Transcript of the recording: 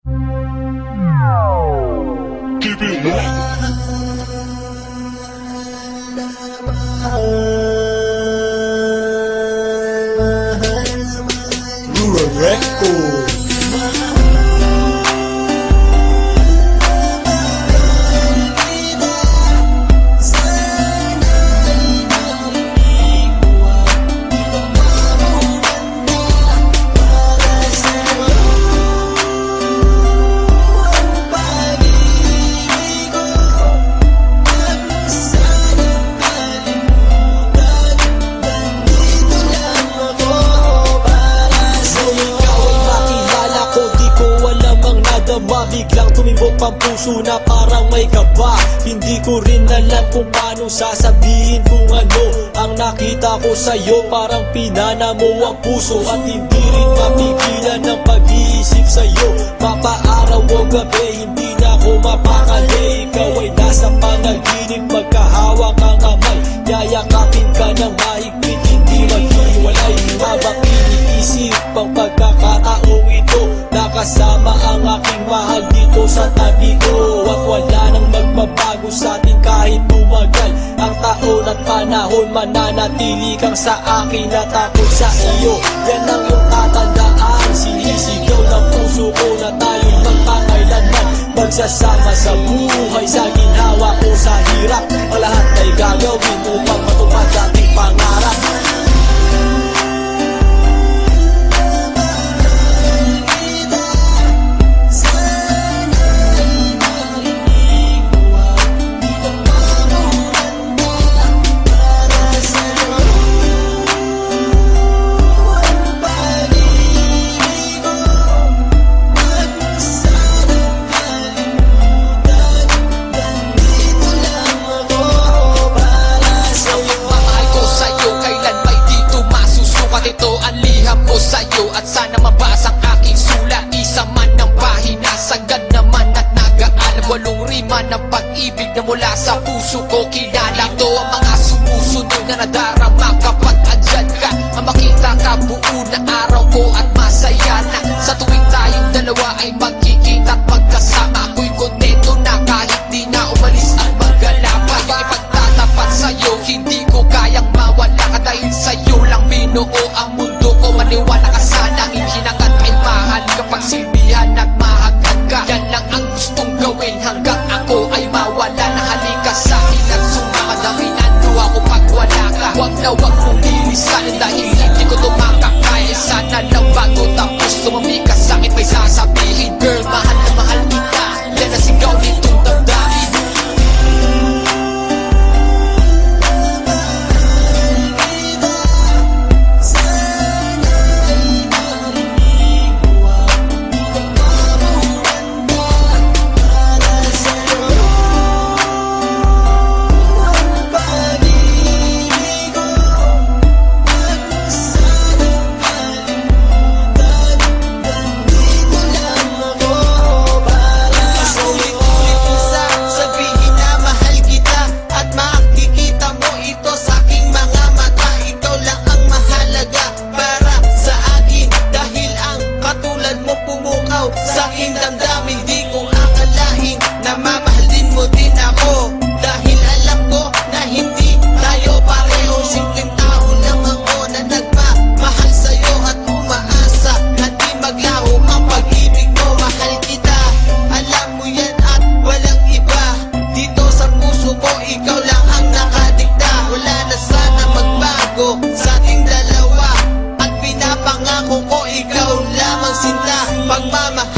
Keep it locked. Rural Records. Biglang tumimbok ang puso na parang may kaba. Hindi ko rin alam kung paano sasabihin kung ano ang nakita ko sa'yo. Parang pinana mo ang puso at hindi rin mapigilan ng pag-iisip sa'yo. Mapaaraw o gabi, hindi na ako mapakali. Ikaw ay nasa panaginip, magkahawak ang kamay. Yayakapin ka ng mahigpit, hindi maghiwalay. Habang iniisip ang pagkakataong ito, nakasama ang aking mahal dito sa tabi ko. At wala nang magbabago sa atin kahit tumagal ang taon at panahon. Mananatili kang sa akin at ako sa iyo. Yan ang iyong tatandaan. Sinisigaw ng puso ko na tayo'y magpakailanman. Magsasama sa buhay, sa ginhawa o sa hirap. Ang lahat ay gagawin upang matupad ating pangarap. Ito ang liham ko sa'yo at sana mabasa ang aking sulat. Isa man ng pahina, sagad naman at nag-aalam. 8 rima ng pag-ibig na mula sa puso ko kinala. Ito ang mga sumusunod na nadarama kapag andyan ka. Ang makita ka buo na araw ko at masaya na. Sa tuwing tayong dalawa ay magkikita at magkasama. Ako'y kontento na kahit di na umalis ang maggalapa. Yung ipagtatapat sa'yo, hindi ko kayang mawala ka. Dahil sa'yo lang binuo ang mundo ko. Maniwala ka sana, hinangat ay mahal kapag silbihan at mahagkan ka. Yan lang ang gustong gawin hanggang ako ay mawala na. Halika sa'kin at sumama, daminando ako pag wala ka. Huwag na huwag mong lilisanin dahil hindi ko tumakakaya. Sana lang bago tapos tumami ka sa'kin may sasabihin. Girl, mahal na mahal kita, yan ang sigaw nitong damdamin. Sa aking damdamin, di ko akalain na mamahalin mo din ako. Dahil alam ko na hindi tayo pareho. Simpleng tao lang ako na nagmamahal sa'yo at umaasa na di maglaho ang pag-ibig mo. Mahal kita, alam mo yan at walang iba. Dito sa puso ko, ikaw lang ang nakadikta. Wala na sana magbago sa ating dalawa. At pinapangako ko, ikaw lamang sinta. Pagmamahal